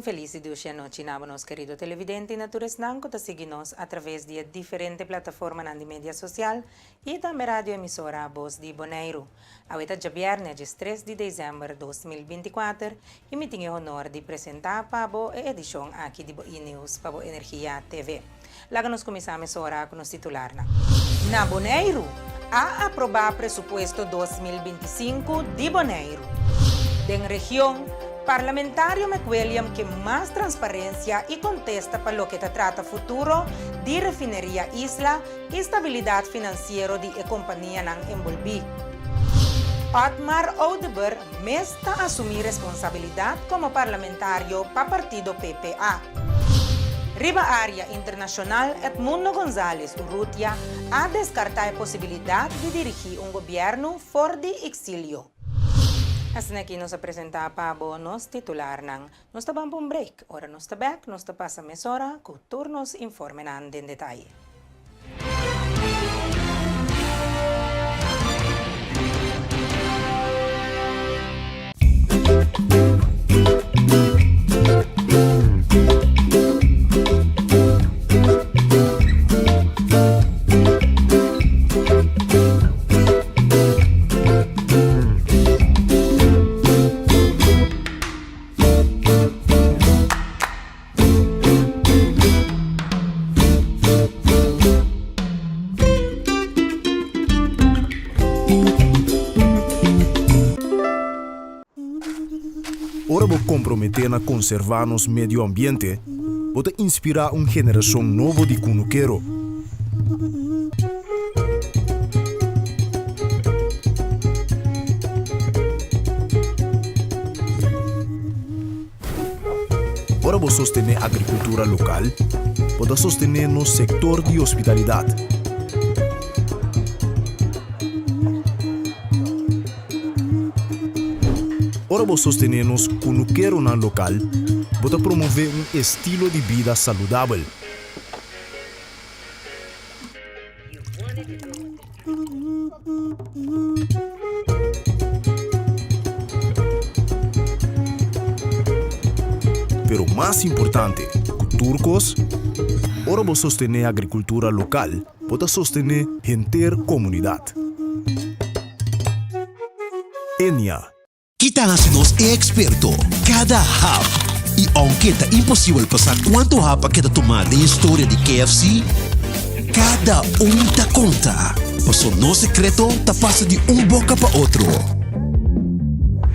feliz dia noite, nos querido televidente naturas nanco ta seguinos através de diferente plataforma na mídia social e também rádio emissora Voz de Bonaire. Aweta de viernes, 3 de dezembro de 2024, e me tenho o honor de apresentar para a edição aqui de News para a Energia TV. Lá nos começamos a com os titular. Na Bonaire, a aprovar presupuesto 2025 de Bonaire. Den região, parlamentario McWilliam que mais transparência e contesta para lo que trata futuro de refineria Isla e estabilidade financeira de a companhia não envolvi. Otmar Oudeber está a assumir responsabilidade como parlamentário para partido PPA. Riba área internacional Edmundo González Urrutia a descartar a possibilidade de dirigir governo fora de exílio. Assim aqui nos apresenta para nos titular ng nos tabang pong break. Ora nos tabak, nos tapasa mesora, com turnos informe ng din detalhe. Ora vou comprometer na conservar nos medio ambiente, vou inspirar geração nova de cunuqueiro. Ora vou sostener a agricultura local, vou sostener no setor de hospitalidade. Ora vou sostener-nos cunuqueiro na local, vou promover estilo de vida saudável. Pero mais importante, com turcos, ora vou sostener a agricultura local, vou sostener a comunidade. Enia. Kita nos experto cada hap. E aunque está impossível passar quanto hap que tomar da história de KFC, cada ta conta. Passou no secreto, ta passa de boca para outro.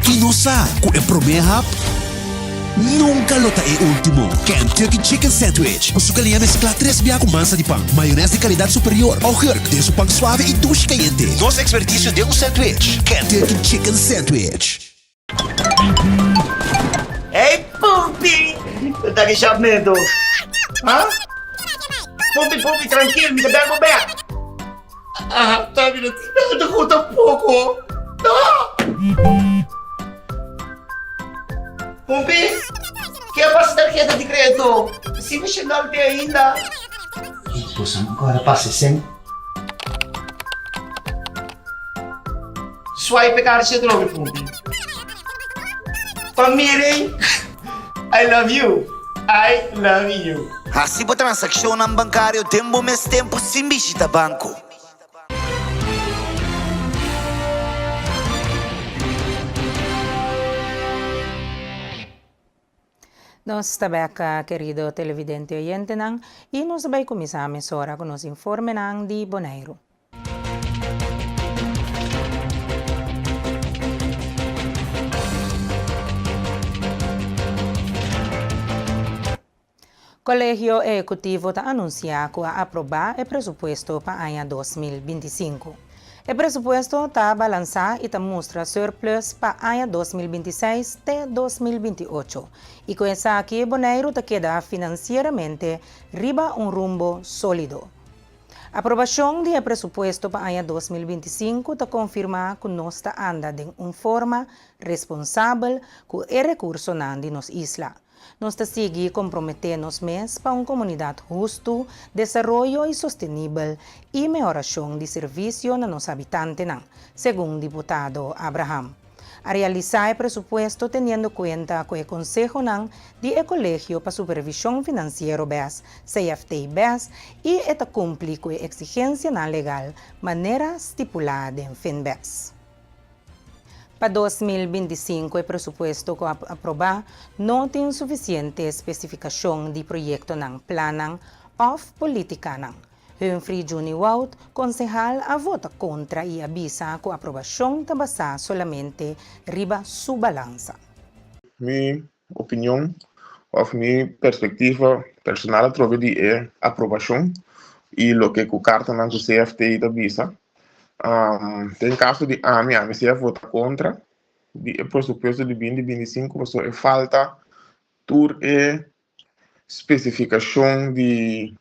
E não sabe que o primeiro hap nunca lota é último. Kentucky Chicken Sandwich. O sucalinha mescla 3 biá com massa de pão, maionese de qualidade superior, ao herc de pão suave e duche caliente. Nosso expertício de sandwich. Kentucky Chicken Sandwich. Hey, Pupi! Daqui chamando. Hã? Pupi, tranquilo, me dá o pé. Ah, tá vendo? Não conta pouco. Pupi, que é a tarjeta de crédito? Se me chegar de ainda. Pois agora passa sem. Swipe card de novo, Pupi. Pamiring, I love you. I love you. Assim a transação ng bancário tempo mais tempo sem visita banco. Nos tabaka, querido televidente oyente nang, e nos sabay kumisame sora con nos informe nang di Bonaire. Colegio Executivo está anunciando que vai aprovar o presupuesto para o ano 2025. O presupuesto está balançado e mostra surplus para o ano 2026 até 2028. E com isso aqui, Bonaire queda financeiramente riba rumbo sólido. A aprovação do presupuesto para o ano 2025 confirma que nós anda de forma responsável com o recurso de nossa isla. Nós seguimos comprometendo-nos para uma comunidade justa, desenvolvimento e sustentável e melhoração de serviço na nossa habitante, segundo o deputado Abraham. a realizar el presupuesto teniendo cuenta con el Consejo de Colegio para Supervisión Financiera BES, CFT BES, y esta cumple con la exigencia legal manera estipulada en FinBES. Para 2025, el presupuesto que aprobado no tiene suficiente especificación de proyecto ng plan of política ng. Humphrey Juni Wout, concejal, a vota contra y avisa que la aprobación está basada solamente riba su balanza. Mi opinión of mi perspectiva personal a través de aprobación y lo que cu carta ng CFT da visa. Tem caso de AMI se vota contra o presupuesto de 2025, mas é falta tur especificação de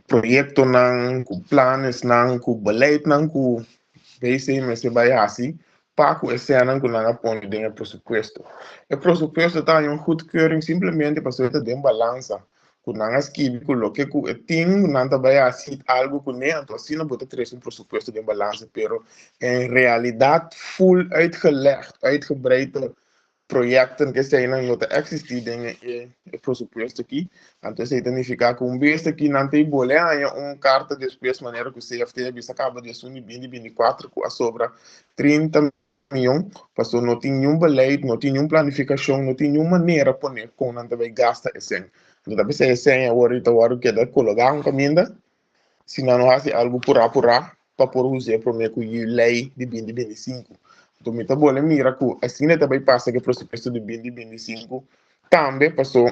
projeto nan, com planos nan, com beleid nan, com BCMS assim, para que esse ano que nós apontamos dentro do presupuesto. O presupuesto está em uma goedkeuring simplesmente para ser de balança. Quando nós escrevemos o que tem, nós também assim algo que nem então assim não pode ter um presupuesto de balança, pero em realidade full uitgelegd, uitgebreide projecten que zijn não existem dentro do presupuesto aqui. Então se significa que vez aqui não tem boleia carta de despesa maneira que o CFT bisa acaba de assumir 2024 com a sobra 30 milhões, passou não tem nenhum beleid, não tem nenhuma planificação, não tem nenhuma maneira de poner com não também gasta esse. Então talvez esse agora que é colocar caminho, se não faz algo para por usar para mim com a lei de 2025. Então, me tá bom, mira que assim também passa que o presupuesto de 2025 também passou,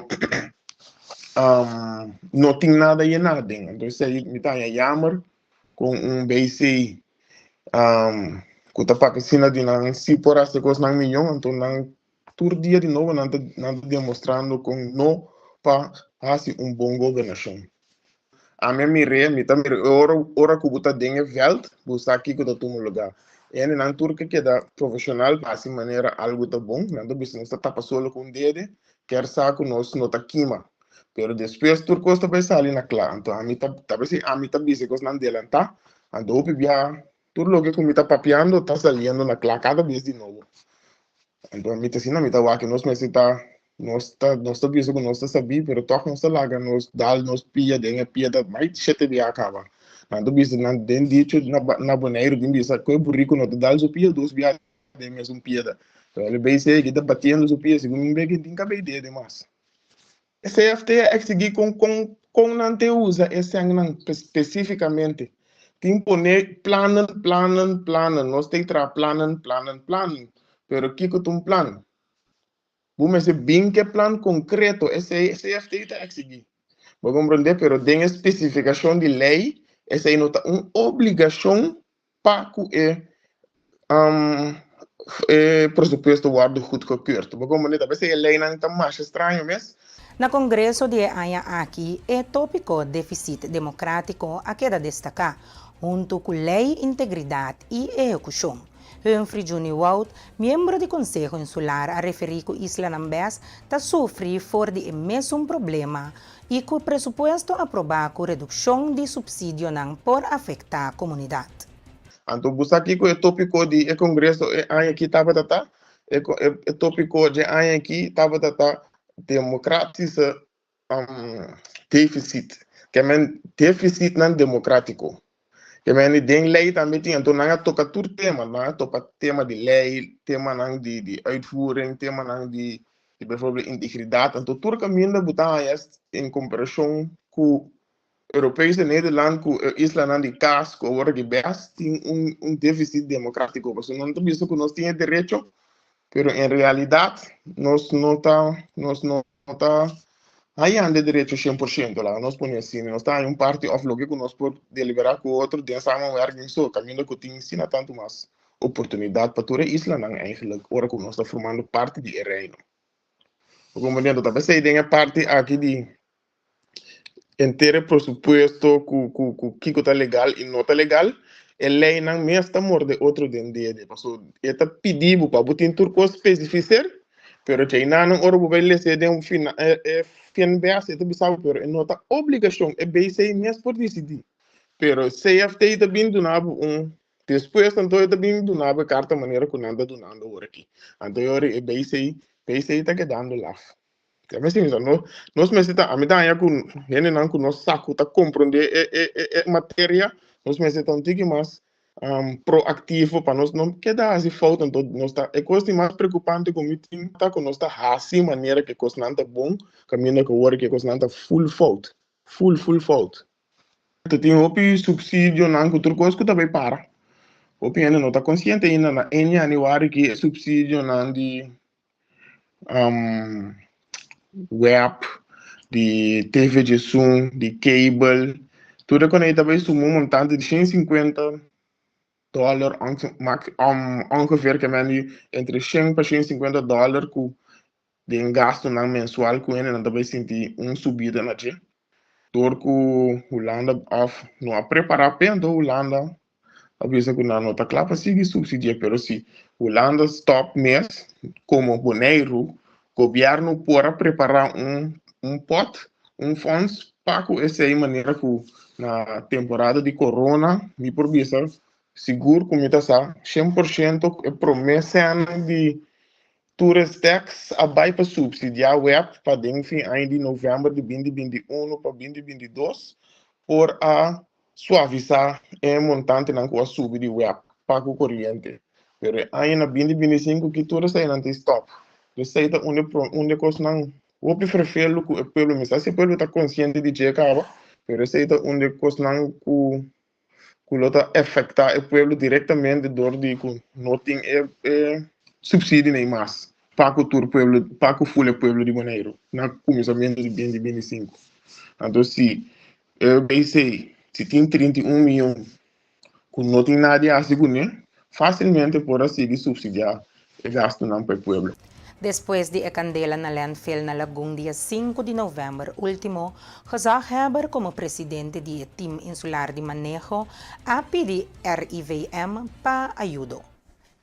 não tem nada aí nada. Então, isso aí me tá jammer com BC, que tá parecendo de não se por essa coisa não milhão, então não todo dia de novo não demonstrando com não para fazer bom governação. A minha mira, ora que botar dentro veld, buscar aqui que tá todo lugar. E na turca que é profissional, assim maneira algo tá bom, não do business tá solo com dedo, quer saco nós não tá queima. Pero depois turco está pensando ali na clã, então a mim tá busy com não dela, tá? Ando bia, tudo lo que com tá papiando tá saliendo na clã cada vez de novo. Então a mim tá assim, a mim tá aqui nós mas tá busy com nós tá sabi, pero toch nós tá larga nós dal nós pia da mais chete bia acaba. Nando bisa nan den dicho na boneiro bin bisa ko burrico no dal so pia dos bia de mesmo piada. Então ele bem sei que tá batendo so pia segundo bem que tem cabei de mas. CFT é seguir com não te usa esse ano especificamente. Tem poner planen, nós tem tra planen. Pero que tu plan? Vamos ser bem que plan concreto esse CFT tá seguir. Vou compreender, pero tem especificação de lei. Essa aí não está uma obrigação para que o presupuesto guarde goedgekeurd. Mas como talvez a lei não está mais estranho mesmo. Na Congresso de Aya aqui, é tópico déficit democrático a queda destacar, junto com lei, integridade e execução. Humphrey Juni Wout, membro do Conselho Insular, a referir que Isla Nambes está sofrendo por de mesmo problema e que o presupuesto aprovado com redução de subsídio não por afetar a comunidade. Então, buscar aqui com o tópico de Congresso aqui estava o tópico de aqui estava democratiza déficit, que é déficit não democrático. Que é den lei também tinha, então não toca todo tema de lei, tema não de uitvoering, tema não de bijvoorbeeld integridade. Então tudo caminho botar em comparação com Europese Nederland, com Isla não de caso, com o que best tem déficit democrático. Porque não é isso que nós temos direito, pero em realidade nós não tá aí anda direito 100% lá, nós põe assim, nós tá em parte of lo que nós pode deliberar com o outro, pensamos werking so, caminho que tem ensina tanto mais oportunidade para toda a isla, não eigenlijk, ora que nós está formando parte de reino. Como dentro da vez aí parte aqui de inteiro pressuposto que está legal e não está legal, a lei não mesmo está morde outro dentro, passou, está pedido para botar turco especificar, pero que não ora vai ler se de fin BS itu bisa pero nota obrigação é bem mesmo por decidir pero CFT também donava Depois, então, eu também donava carta maneira que nada donando agora aqui. Então, eu é BCI tá quedando lá. Mas sim, nós meses a mim tá com ele não com nós saco tá comprando matéria, nós meses tá mais proativo para nós não quedar assim falta então nós tá é coisa mais preocupante comigo tá com nós tá assim maneira que coisa não tá bom, caminho que o work que coisa não tá full fault. Tu tem subsídio não que outra coisa que também para. O PN não tá consciente ainda na januário que é subsídio não de web, de TV de som, de cable, tudo quando ele também sumou um montante de $150, ongeveer que men entre 100 para $150 que de gasto na mensual com ele, não também senti subida na dia. Door que Holanda af não a preparar bem do Holanda, a vez que não está claro para seguir subsidiar, pero se Holanda stop mês como Bonaire, governo pode preparar pot, funds para que essa maneira que na temporada de corona, me provisa seguro como está 100% é promessa de tourist tax abai para subsidiar web para dentro de novembro de 2021 para 2022 por a suavizar o montante na qual subir de web para o corrente. Pero ainda 2025 que tudo está indo stop. Receita onde coisa não o prefiro que o povo me se o povo está consciente de que acaba, pero receita onde coisa não que lota afetar o povo diretamente dor de que não tem subsídio nem mais para o povo para o full povo de Bonaire na começamento de 2025. Então se eu pensei se tem 31 milhões que não tem nada a segurar, facilmente pode seguir subsidiar o gasto não para o povo. Después de candela na landfill na Laguna dia 5 de novembro último, gezag Heber como presidente do Team Insular de Manejo a pedir RIVM para ajuda.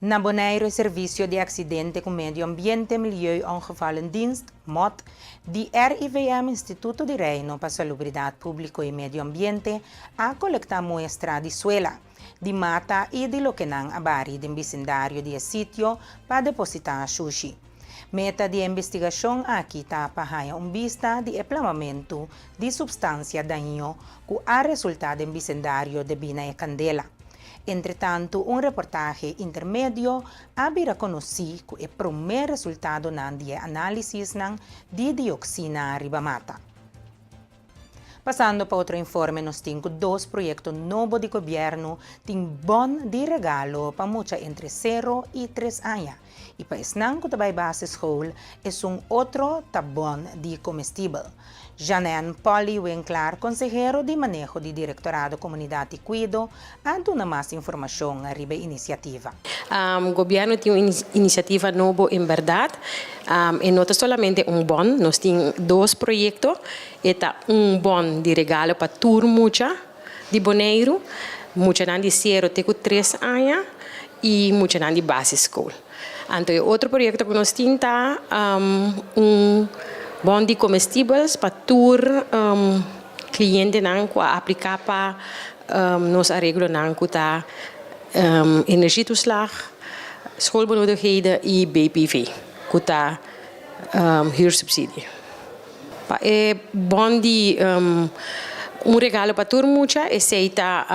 Na Bonaire, Serviço de Accidente com Medio Ambiente, Milieu e Ongevallendienst, MOT, de RIVM Instituto de Reino para Salubridade Pública e Medio Ambiente, a colectar muestra de suela, de mata e de loquenang abari de vecindário de sítio para depositar sushi. Meta de investigação aqui está para vista de eplamamento de substância daño que a resultado em vecindário de Bina e Candela. Entretanto, reportaje intermédio habira conhecido que o primeiro resultado de análise de dioxina ribamata. Passando para outro informe, nós temos 2 projetos novos de governo tem bon de regalo para muita entre 0 e 3 anos. E para esnan que trabalha base school, é outro tabon de comestível. Janen Poli Winkler, consejero de manejo de Directorado Comunidade e Cuido, a dar mais informação sobre a iniciativa. O governo tem uma iniciativa nova em verdade, e não é somente bon, nós temos 2 projetos, é bon de regalo para turmucha de Bonaire, mucha de 0 até 3 anos e mucha de base school. Então, outro projeto que nós temos bon de comestíveis para clientes que aplicar para nos arreglo que energietoeslag, schoolbenodigdheden e BPV, que está huursubsidie. Bon de regalo para turmucha, aceita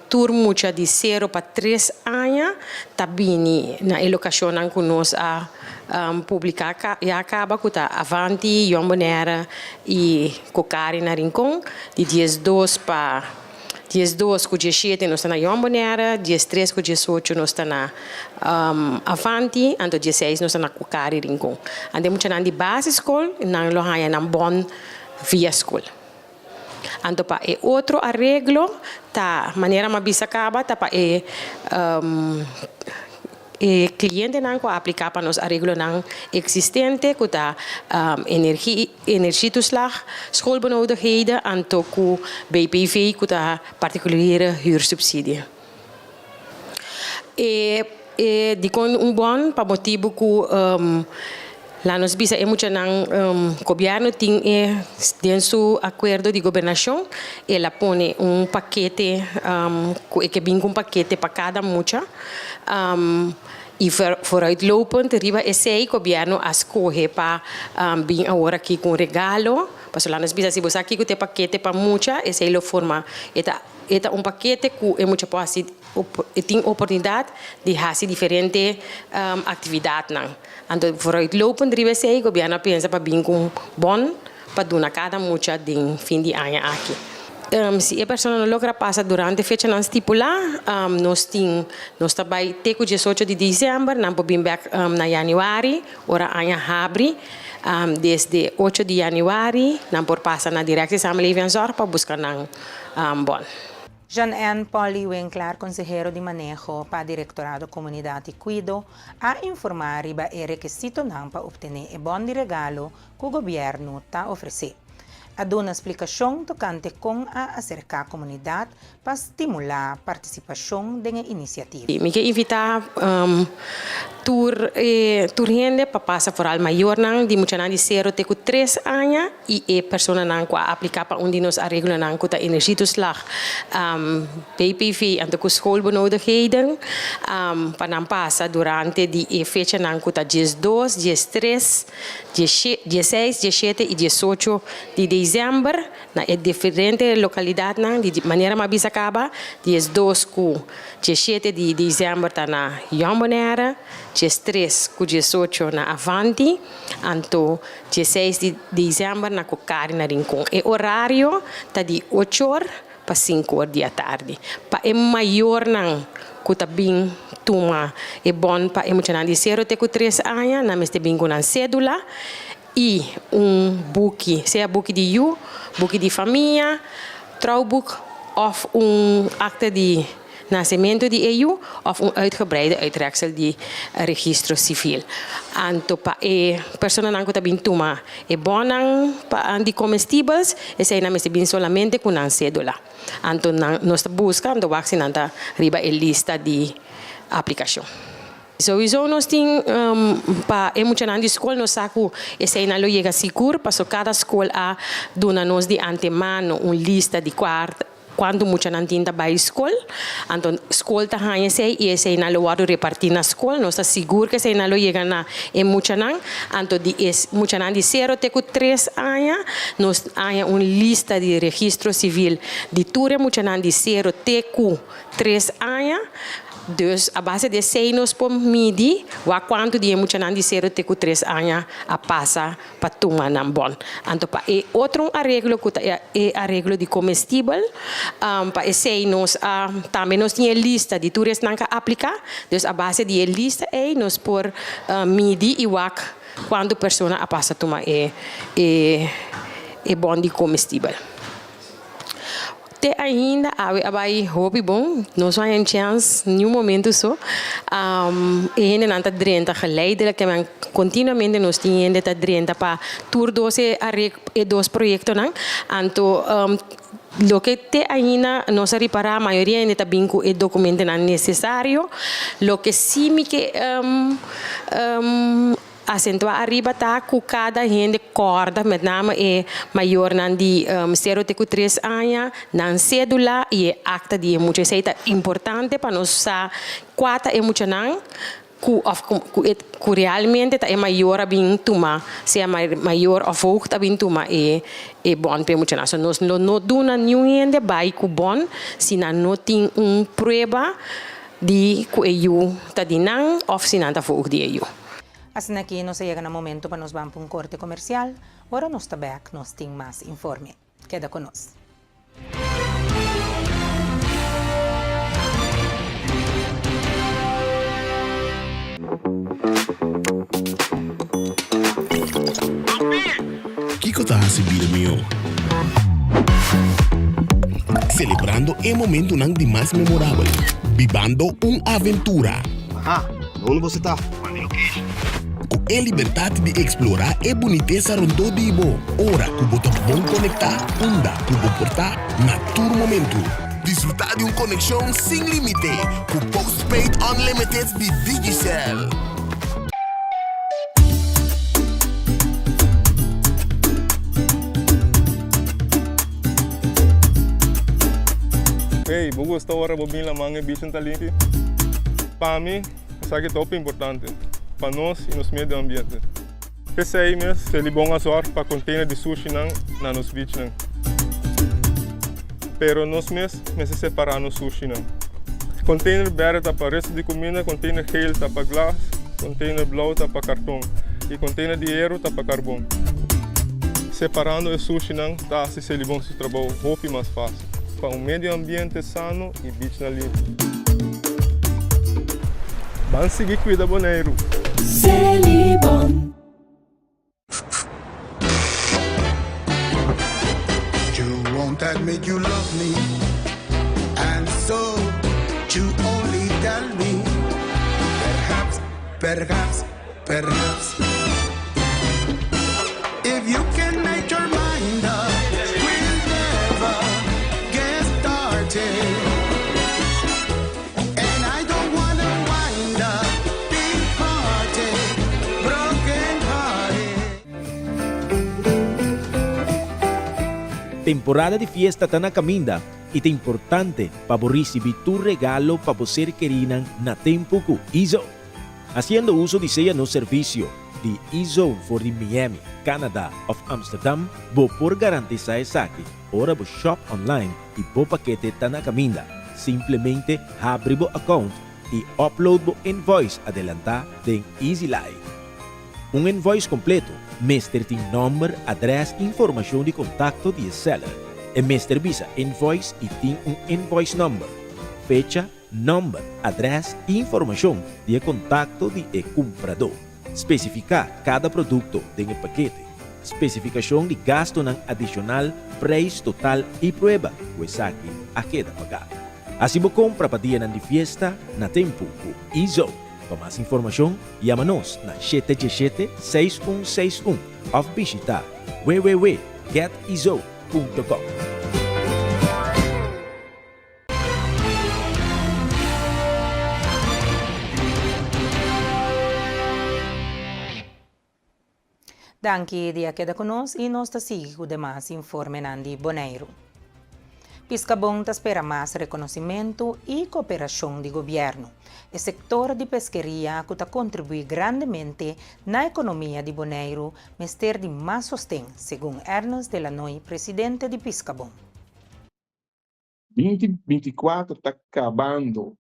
turmucha de 0 para 3 anos, também na alocação que nós publicar e acaba que está Avanti, Yombonera e Cocari na Rincon, de 12 para 12 com 17 nós está na Yombonera, 13 com 18 nós está na Avanti, então 16 nós está na Cocari Rincon. Ande muito na de base escola, na loja na bon via escola. Então para outro arreglo, tá maneira mais bisa acaba, tá para cliente não que aplicar para nos arreglo não existente que tá energietoeslag, schoolbenodigdheden, anto que BPV que tá particuliere huursubsidie. De con bon para motivo que Lá nos bisa é muito não governo tem dentro su acordo de governação ela põe paquete que vem com paquete para cada mucha e vooruitlopend riba esse governo escolhe para vir agora aqui com regalo para lá nos bisa se você aqui com te paquete para mucha esse lo forma eta paquete que é muito possível tem oportunidade de fazer diferentes atividades não. Então, vooruitlopend riba esse governo pensa para vir com bom para donar cada mucha de fim de ano aqui. Se a pessoa não logra passar durante a fecha não estipula, nós também temos 18 de dezembro, não podemos vir na januário, ora ano abre, desde 8 de januário, não por passar na direção samenlevingszorg para buscar não bom. Jean-Anne Polly Winkler, consejero de manejo para Directorado Comunidade e Cuido, a informar riba e requisito não para obter o bom de regalo que o governo está oferecendo. A dar uma explicação tocante com a acercar a comunidade para estimular a participação da iniciativa. Me quero invitar tur gente para passar por al maior não de muita de 0 até 3 anos e pessoa não que aplicar para onde nós arregla não que a energietoeslag PPV en de schoolbenodigheden para não passar durante die fecha não que a 12, 13, 16, 17 e 18 de dezembro na diferente localidade não de maneira mais bisa acaba 12 com 17 de dezembro está na Jambonera 13 com 18 na Avanti anto 16 de dezembro na Cocari na Rincon e horário está de 8 horas para 5 horas da tarde para é maior não que tá bem toma é bom para é muito não de 0 até 3 anos na mestre bem com a cédula e book seja book de book de família trouwboek of acta de nascimento de EU of uitgebreide uittreksel de registro civil. Anto pa persona nang kuta bintuma bonang pa de comestíveis esse na meste bin solamente com a cédula. Anto nós busca ando vaccinanta riba a lista de aplicação. Sowieso nós tem para emocionar de escola nós saco esse na lo chega seguro para cada escola a dona nós de antemano lista de quando muita não tinha para a escola, então escola tá ganha sei e esse na lo wado repartir na escola, nós está seguro que esse na lo chega na muita não, então de muita não de 0 até 3 anos, nós há lista de registro civil de tudo muita não de 0 até 3 anos. Dus a base de 6 nós por medir quanto de muito não de 0 até 3 anos a passa para tomar não bom. Então para outro arreglo que é arreglo de comestível para esse nós também nós tinha lista de tudo não que aplicar. Dus a base de lista é nós por medir e quando pessoa a passa tomar bom de comestível. Ainda vai hobby bom, nós vamos chance nenhum momento só. E ainda não está drenta geleidelijk que man continuamente nós temos está drenta para tour 12 2 projetos não. Então lo que te ainda nós reparar a maioria ainda está bem com o documento não necessário. Lo que sim me que acentuar arriba tá com cada gente corda, met name é maior nan de 0 até 3 anos, nan cédula e acta de muito isso é importante para nós sa quata é muito nan que realmente tá é maior a bem toma, se é maior a pouco tá bem toma é bom para muito nós nós não dona nenhum gente vai com bom se não tem prova de que eu tá de nan ou se não tá pouco de eu. Hasta aquí nos llega el momento para nos vamos a un corte comercial. Ahora nos está back, nos tiene más informe. Queda con nosotros. Kiko está recebido mío. Celebrando el momento de más memorable. Vivando una aventura. Ajá, onde você está? Com a liberdade de explorar a boniteza rondou de Ibo. Ora, que você pode conectar, onda, que você portar, na todo momento. Desfrutar de uma conexão sem limite, com Postpaid Unlimited de Digicel. Hey, bugo sta ora bobin la mange bicho taliki. Para mim, isso aqui é top importante para nós e nos meio ambiente. Pensei mesmo, se ele bom azor para container de sushi na nos beach não. Pero nós mesmo separar no sushi não. Container verde tá para resto de comida, container geel tá para glas, container blauw tá para cartão e container de hierro tá para carbono. Separando o sushi não tá se ele bom seu trabalho roupa mais fácil para meio ambiente sano e beach na limpo. Vamos seguir cuida Bonaire. Celibon. You won't admit you love me, and so you only tell me, perhaps, if you can make your mind up, we'll never get started. And I don't wanna wind up big hearted, broken hearted. Temporada de fiesta está na caminda e é importante para receber tu regalo para você querer na tempo com Izo. Haciendo uso de seu no serviço de Izo for the Miami, Canada of Amsterdam, vou por garantizar aqui. Ora vou shop online e vou paquete está na caminda. Simplesmente abre o account e upload o invoice adelantar em EasyLife. Um invoice completo, Mr. tem nome, adresse e informação de contato de seller. E Mr. visa invoice e tem invoice number, fecha, nome, adresse e informação de contato de comprador. Especificar cada produto do paquete. Especificação de gasto adicional, preço total e prova, pois aqui a queda pagar. Assim você compra para dia de fiesta na tempo com Izo. Para mais informação, chama-nos na 717-6161 ou visita www.getizo.com. Danke dia queda conosco e nós sigue com demais informe nandi Bonaire. Piscabon espera mais reconhecimento e cooperação do governo. O setor de pesqueria que contribui grandemente na economia de Bonaire, mas ter de mais sustento, segundo Ernest Delanoy, presidente de Piscabon. 2024 está acabando.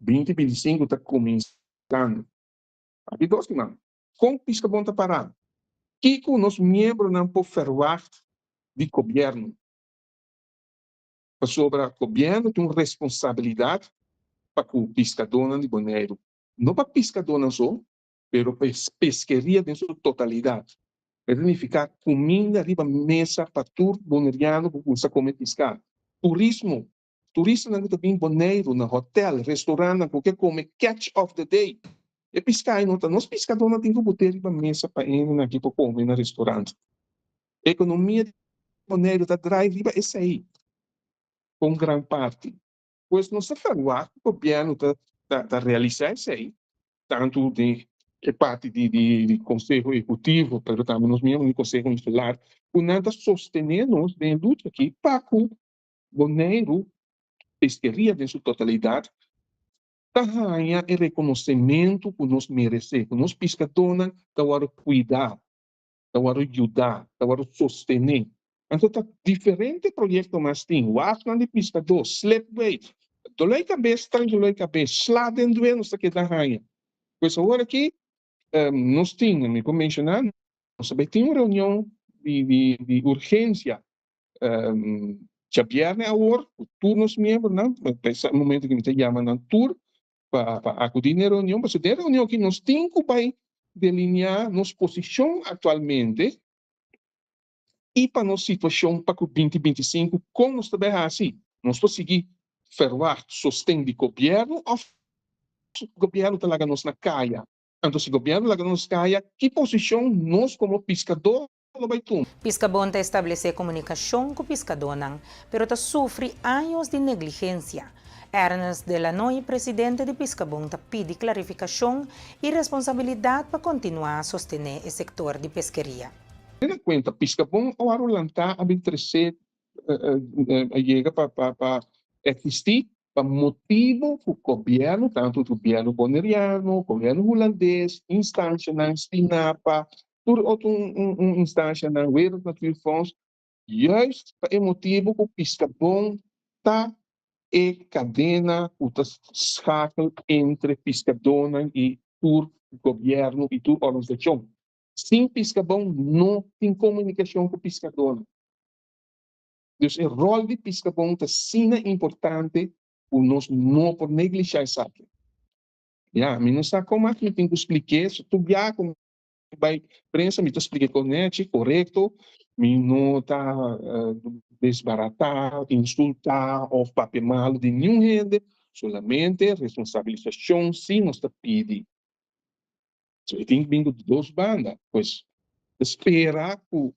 2025 está começando. Aqui dois que não. Com Piscabon está parado. Que com os membros não podem falar de governo. Sobre o governo tem uma responsabilidade para o pescador de Bonaire. Não para pescador só, mas para pesqueria em sua totalidade. Para significar comida arriba mesa para todo bonaireano que possa comer pescar. Turismo não está bem Bonaire, no hotel, restaurante, qualquer comer catch of the day. E pescar não está. Nós pescadores não temos que botar arriba mesa para ir aqui para comer no restaurante. A economia de Bonaire está drive arriba essa aí. Com grande parte. Pois não se fala que o governo está realizando isso aí, tanto de parte de Conselho Executivo, mas também nós mesmos no Conselho Insular, que nada sostenemos em luta aqui para que o Bonaire, pesqueria em sua totalidade, tenha o reconhecimento que nós merecemos, que nós pescadores devemos cuidar, devemos ajudar, devemos sostener. Então, tá diferente projeto mas tem o aslan de pescador, slipweight, doloi cabeça, doloi cabeça, sladen doendo essa que dá rainha. Pois agora aqui, nós tínhamos, como mencionado, nós tem uma reunião de urgência, já viernes agora, o turnos membros, não, nesse momento que me chama na tour, para acudir na reunião, mas a reunião que nós temos que delinear nossa posição atualmente, e para nossa situação para o 2025, como nós também assim, nós podemos seguir ferroar sustento do governo, ou o governo está lá na caia. Então, se o governo está lá na caia, que posição nós, como pescador, vai tomar? Piscabon está estabelecer comunicação com o pescador, mas está sofre anos de negligência. Ernest Delanoy, presidente de Piscabon, pede clarificação e responsabilidade para continuar a sostener o setor de pesqueria. Tendo em conta, Piscabon agora lançar a 23 chega para existir para motivo o governo, tanto o governo boneriano, o governo holandês, instância na Sinapa, por outra instância na World Natural Funds, juist para o motivo que o piscabon está e cadena, o schakel entre piscadona e o governo e a organização. Sem piscabon, não tem comunicação com o piscadona. Então, o rol de piscabon é sina importante por nós não por negligenciar isso. Já, mas não sabe como é que eu tenho que explicar isso. Tu já como vai prensa, me explica correto, me não está desbaratar, insultar ou papel mal de nenhum rende, solamente responsabilização sim nós está pedindo. So, eu tenho vindo de duas bandas, pois esperar que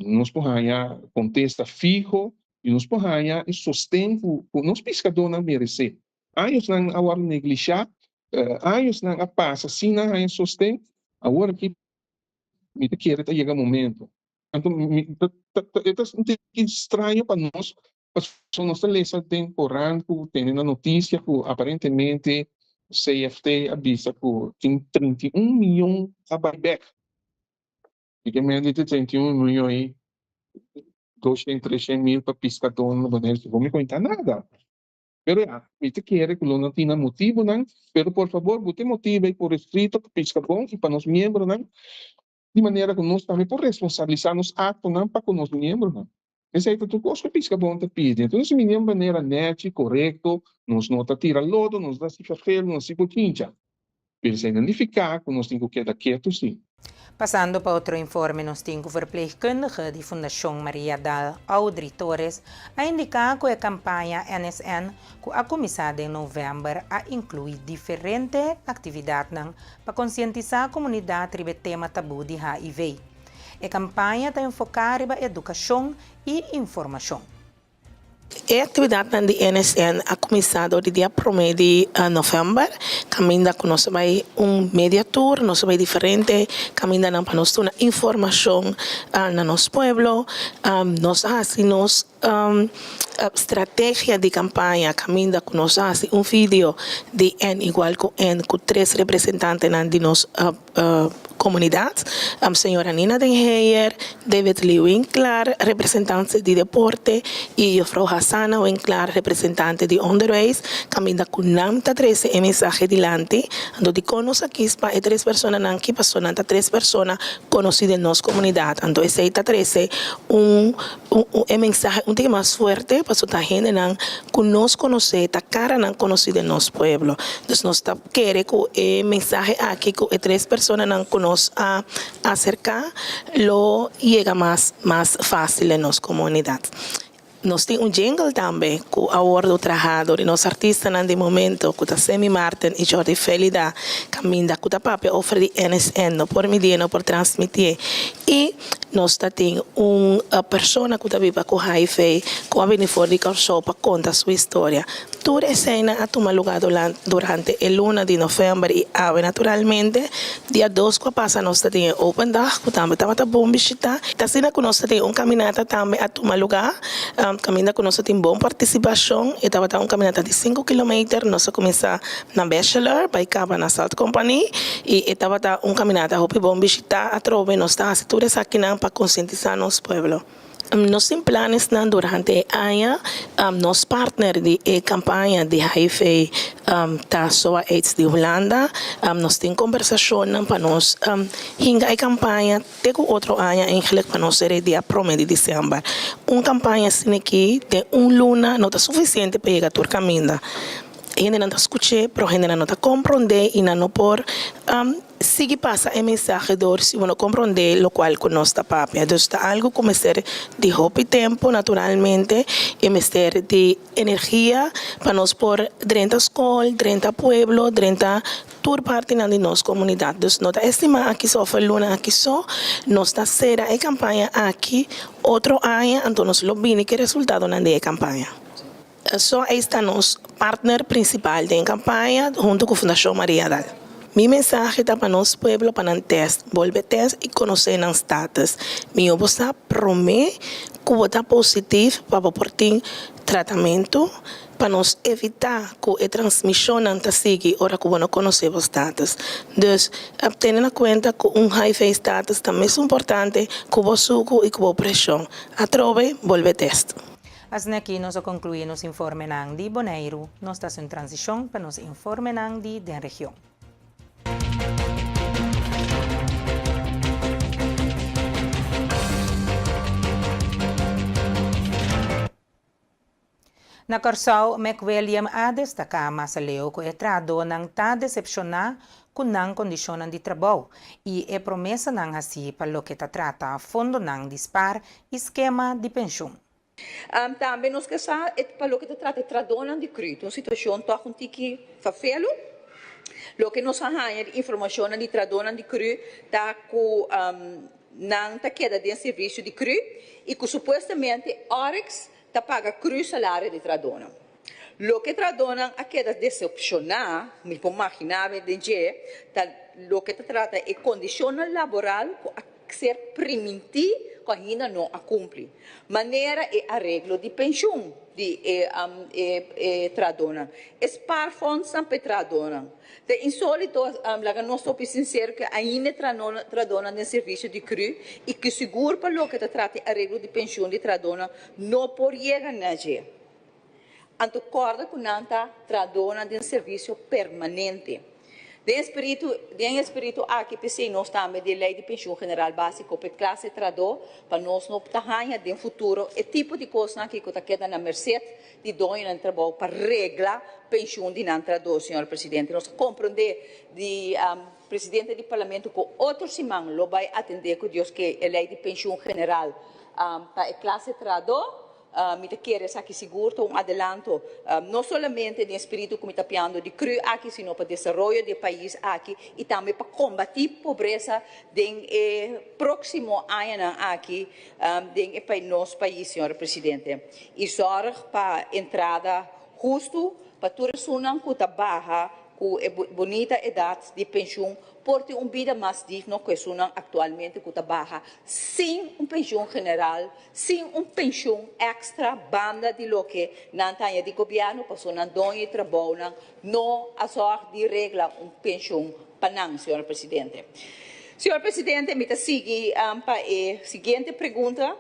nós podemos contesta fijo e nós podemos sustento que nós pescadores não merecemos. Anos não agora negligenciar, anos não passa, assim não há sustento, agora que me quer chegar momento. Então, é estranho para nós, porque nós lemos temporâneo, tem na notícia que aparentemente o CFT avisa que tem 31 milhões a buyback. E que menos de 31 milhões, 200, 300 mil para pescador, não vou me contar nada. Pero me quer que não tenha motivo, não? Pero por favor, bote motivo aí por escrito para pescador e para os membros, não? De maneira que nós também por responsabilizar nos atos, não para com os membros, não? Esse aí tudo coisa que o pescador te pede. Então, se de maneira net, correto, nos não está tira lodo, nos dá se feio, nos se botinha. Pero se identificar que nós temos que quedar quietos, sim. Passando para outro informe, nós temos o verpleegkundige de Fundação Maria Dal, Audrey Torres, a indicar que a campanha NSN, que a começada em novembro, a incluir diferentes atividades para conscientizar a comunidade sobre o tema tabu de HIV. A campanha está enfocada na educação e informação. A atividade da NSN ha começado no dia 1 de novembro. Caminha com nós vai media tour, nós vai diferente, caminha para nós uma informação no nosso pueblo, nós fazemos estratégia de campanha, caminha com nós vídeo de N igual com N, com 3 representantes de nossa comunidade, a senhora Nina Den Heyer, David Lee Winkler, representante de deporte, e a Frau Hassana Winkler, representante de underways, caminha com namta 13 mensagem dilante, ando de conos aqui para 3 pessoas que passou nanta 3 pessoas conhecidas em nossa comunidade, ando esse 13 mensagem um tema mais forte para a gente que nós conhecer, a cara não conhecida em nosso pueblo. Então nós tá querendo que mensagem aqui que 3 pessoas não conhecem a acercar, lo llega más fácil en nuestra comunidad. Nós temos jingle também, com a ordem do trabajador, e nosso artista, nesse momento, com a Semi Martin e Jordi Felida, caminha com a papel, oferece NSN, por medir, por transmitir. E nós temos uma pessoa que vive com HIV, que vai vir fora de Corso para contar sua história. Toda a cena a tomar lugar durante o 1 de novembro e naturalmente, dia 2 que passa, nós temos open day, que também está bom visitar. A cena que nós temos caminhada também a tomar lugar, caminhada que nós temos boa participação, e estava caminhada de 5 km, nós começamos na Bachelor, para acabar na Salt Company, e estava caminhada que bom visitar, a trove, nós estamos todos aqui para conscientizar nosso pueblo. Nós temos planos durante o ano, nosso partner de campanha de HIV da SOA AIDS de Holanda, nós temos conversação para nós a campanha, tem outro ano, eigenlijk para nós ser dia 1 de dezembro. Uma campanha assim aqui, de luna, não é suficiente para chegar a caminho. A gente não está escutando, mas a gente não está compreendendo e não por seguir passa a mensagem se você compreender o qual nós está papel. Então, está algo como ser de hope tempo, naturalmente, e ser de energia para nós por dentro da escola, dentro do pueblo, dentro da toda parte da nossa comunidade. Então, nós está estimando aqui só, foi luna aqui só, nós está sendo a campanha aqui, outro ano, então nós lo vimos que resultado na campanha. Só está nosso partner principal da campanha, junto com a Fundação Maria Dal. Minha mensagem é para nosso povo, para não teste, volver teste e conhecer os status. Minha você promete que está positivo para portar tratamento, para nos evitar que a transmissão não siga ora que não conhecemos dados. Então, tendo em conta que HIV status também é importante, que o suco e que a pressão. A trove, volve teste. Assim aqui nós concluímos o informe de Bonaire, nós estamos em transição para nos informe da região. Na Corsau, McWilliam a destacar mas leu que o trado não está decepcionado com a condição de trabalho e a promessa não assim para o que trata fundo não dispar esquema de pensão. Também nós queremos para o que trata tradona de crítico, uma situação toca um tique fafelo. Lo que nós arranha informação de tradona de crítico tá com não tá queda de serviço de crítico e que supostamente Oryx ta paga cru salário de tradona. Lo que tradona a queda decepcionar, me può immaginare de lo que trata é condição laboral a ser primiti que ainda não a cumpre. Maneira e arreglo de pensão de tradona. Sparfons sempre tradona. De insólito, la nostra opinione sincera che ainda tradona nel servizio di cru e che sicuro per lo che trata arreglo di pensione di tradona non può llegar Anto corda con nanta tradona nel servizio permanente. De espírito aqui pensei nós também de lei de pensão general básico para classe trado para nós não tahanha de futuro é tipo de coisa que está queda na mercê de dono no trabalho para regla pensão de não trado, senhor presidente. Nós compreender de presidente do parlamento que outro semana lo vai atender com Deus que é lei de pensão general para a classe trado. Me quer aqui seguro um adelanto não somente de espírito como está piando de cru aqui, sino para desenvolvimento do país aqui e também para combater pobreza no próximo ano aqui no nosso país, senhor presidente. E sorge para entrada justo para toda pessoa que trabalha com bonita idade de pensão por ter vida mais digna que a atualmente que trabalha sem pensão general, sem pensão extra banda de lo que não tem de governo, para não donhe trabalho, não a sorte de regla pensão para não, senhor presidente. Senhor presidente, me sigue para a seguinte pergunta.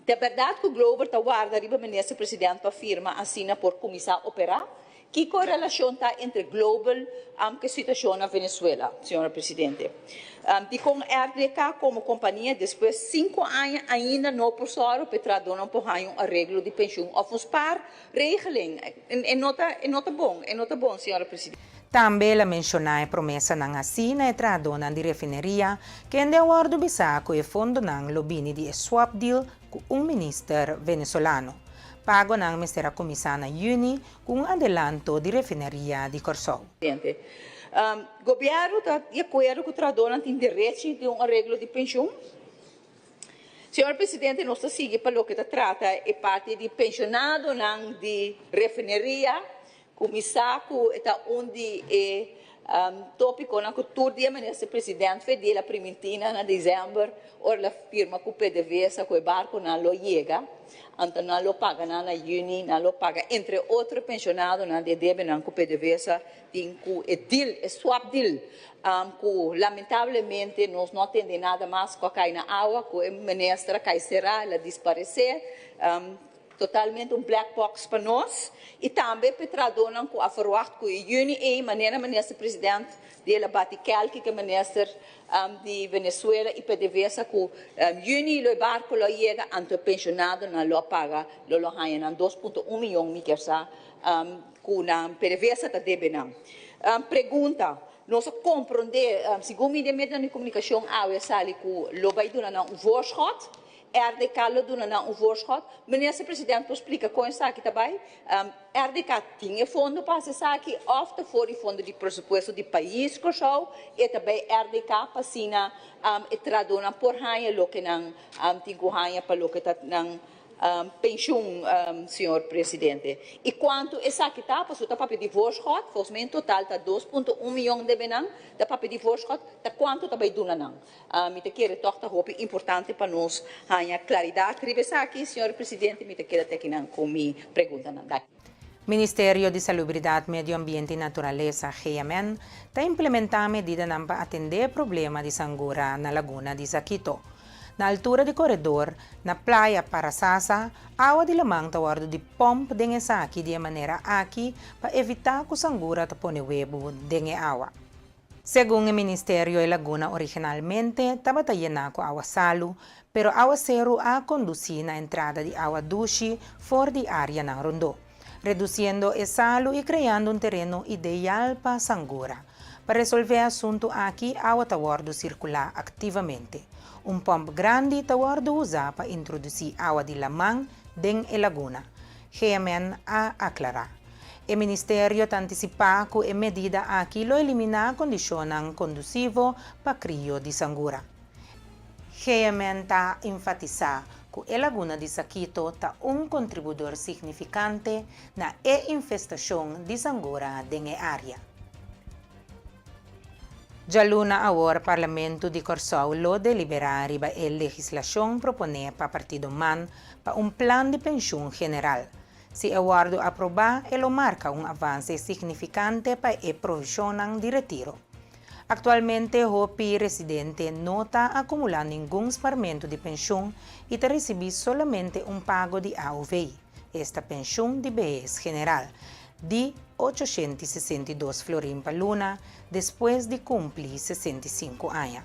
De verdade que o Globo está guardando o ministro presidente para firma assina por começar a operar? Que correlação está entre global e a situação na Venezuela, senhora presidente? E com a RDK como companhia, depois de 5 anos, ainda não possui para dar um arreglo de pensão. Ou uns par regeling. É nota bom, senhora presidente. Também ela mencionou a promessa não assim na tradona de refineria que em de acordo com o fundo não lobini de swap deal com ministro venezuelano. Pago ng Mr. Comisana Juni com adelanto de refineria de Corsau. Governo está de acordo com o tradona tem direito de arreglo de pensão? Senhor presidente, nós seguimos para o que trata é parte de pensionado não de refineria, comissário está onde tópico na cultura de ministro presidente fez a primeira na dezembro, ora a firma com o PDVSA com o barco não lo chega, então não lo paga na Juni, não lo paga entre outros pensionados não de deve não com o PDVSA tem com o deal, o swap deal, que lamentavelmente nós não atendemos nada mais com a cai na água, com o ministro cai será, ela desaparecer. Totalmente black box para nós e também para tradona com a forward com o Juni e maneira ministro presidente dela bate calque que ministro de Venezuela e PDVSA com Juni lo barco lo chega anto pensionado na lo paga lo hanha na 2.1 milhão me quer sa com na PDVSA tá deve não pergunta nós compreender segundo o meio de comunicação a sali com lo vai donar um voorschot RDK lo doen na voorschot. Minister president explica com isso aqui também. RDK tinha fundo para essa aqui, ofta fora fundo de pressuposto do país que show e também RDK para sina tradona por hanha lo que não tinha hanha para lo que tá não pensioen, senhor presidente. E quanto essa que está, para o papel de voorschot, volgens mij in totaal está 2,1 miljoen de benang, da papel de voorschot, da quanto está bem duna não. Me te quero toch da hope importante para nós, a claridade, rivesa aqui, senhor presidente, me te quero até que não com me pergunta não. Ministério de Salubridade, Medio Ambiente e Natureza, GMN, está implementando medidas para atender o problema de sangura na laguna de Zaquito. Na altura do corredor, na praia Parasasa, a água de lamang tawardo de pomp dengue saki de maneira aqui para evitar que o sangura tapone webo dengue água. Segundo o Ministério, a laguna originalmente estava llena com água salo, pero água zero a conduzir na entrada de água dushi fora de área na Rondô, reduzindo o salo e criando um terreno ideal para sangura. Para resolver o assunto aqui, a água tawardo circular ativamente. Um pomp grande tawardo usa para introduzir água de lamang dentro da laguna. GMN a aclarar. O Ministério está antecipando que a medida aqui lo elimina a condição conduciva para crio de sangura. GMN está enfatizando que a laguna de Zaquito está contribuidor significante na infestação de sangura dentro da área. Já luna agora o Parlamento de Corsau lo deliberar riba a legislação propone para Partido MAN para plan de pensão general. Se o acordo aprovar, ele marca avanço significante para a provisão de retiro. Actualmente, o residente não está acumulando nenhum pagamento de pensão e está recebendo somente pago de AOV, esta pensão de BES general, de 862 florim por luna, depois de cumprir 65 anos.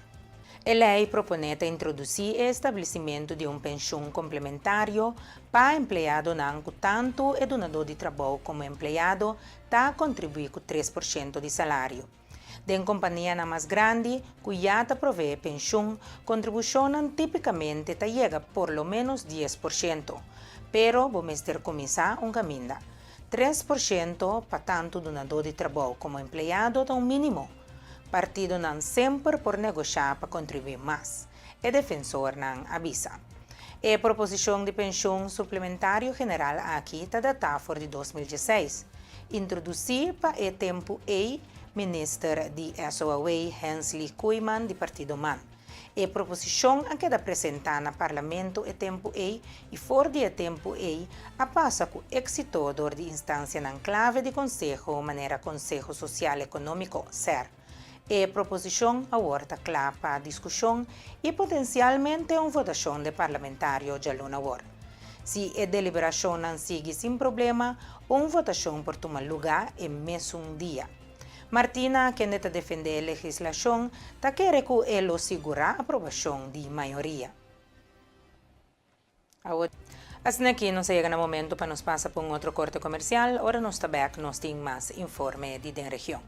A lei propõe introduzir o estabelecimento de pensão complementário para empregado que tanto o donador de trabalho como o empregado está contribuindo com 3% de salário. De companhia mais grande, que já provee pensão, contribuição tipicamente chega por lo menos 10%, pero vamos ter que começar caminho. 3% para tanto donador de trabalho como empregado é mínimo. Partido não sempre por negociar para contribuir mais. O defensor não avisa. A proposição de pensão suplementário general aqui está datada de 2016. Introduzir para o tempo ministro de SOAW Hensley Koeman, de Partido MAN. A proposição a queda apresentada no Parlamento é tempo e fora de tempo a passa com exitador de instância na clave de Conselho, maneira Conselho Social Econômico, SER. A proposição aborda clara para a discussão e potencialmente uma votação de parlamentário de luna hora. Se a deliberação não sigue sem problema, uma votação por tomar lugar em mesmo dia. Martina, que está defender a legislação, está querendo que ele assegure a aprovação de maioria. Assim aqui, nós chegamos no momento para nos passar por outro corte comercial. Agora nós estamos back, nós temos mais informe de da região.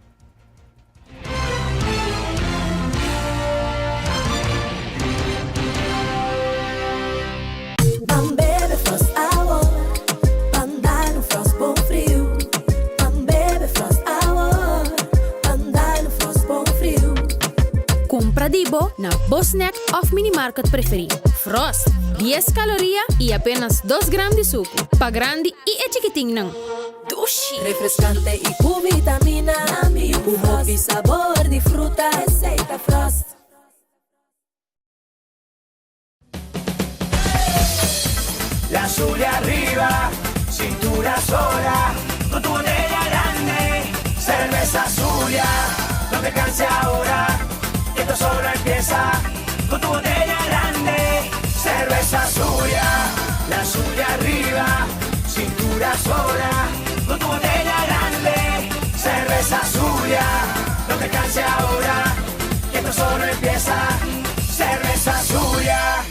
Bebe Frost Hour, andar no Frost bom frio. Bebe Frost Hour, andar no Frost bom frio. Compra Dibo na Bosnack of Minimarket preferido. Frost, 10 calorias e apenas 2 gramas de suco. Pa grande e é chiquitinho não. Dushi. Refrescante e com vitamina. Com hobby sabor de fruta. Receita Frost. La Zulia arriba, cintura sola, con tu botella grande, cerveza Zulia, no te canses ahora, que esto solo empieza, con tu botella grande, cerveza Zulia, la Zulia arriba, cintura sola, con tu botella grande, cerveza Zulia, no te canses ahora, que esto solo empieza, cerveza Zulia.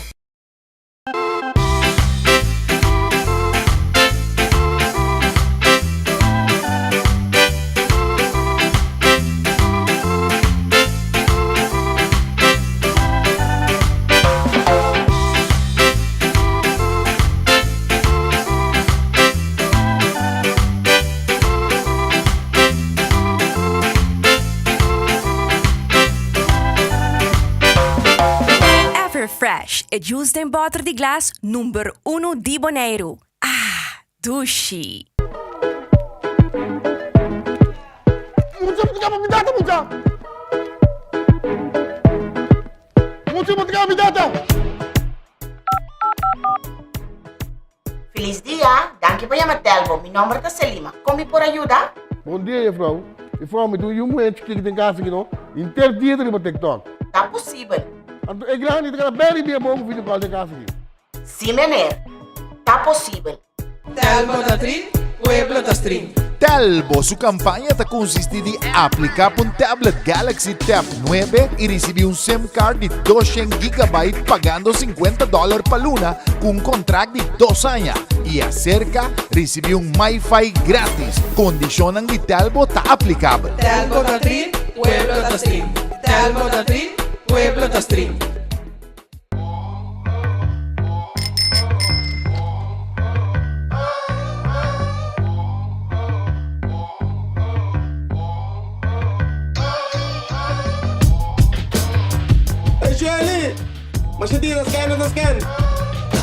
Fresh e juice den butter di glas number 1 di Bonaire. Ah, douche. Feliz dia, danke por llamar Telmo. Mi nombre es Selima. ¿Cómo por ayuda? Bom dia, juffrouw. Juffrouw, me doe je moeite kijken in casa aqui, não? Inteiro dia de TikTok. Tá possível. Ik ga niet gaan bellen meer boven voor de kant in casa aqui. Sim, meneer. Tá possível. Telmo da Tri, Pueblo da Stream. Telmo, su campaña te consiste de aplicar un tablet Galaxy Tab 9 y recibir un SIM card de 200 GB pagando $50 por luna con un contrato de 2 años. Y acerca, recibir un Wi-Fi gratis. Condicionan de Telmo está aplicable. Telmo da Tri, Pueblo da Stream. Telmo da Tri, Pueblo da Stream. Shirley, mas você tira scan.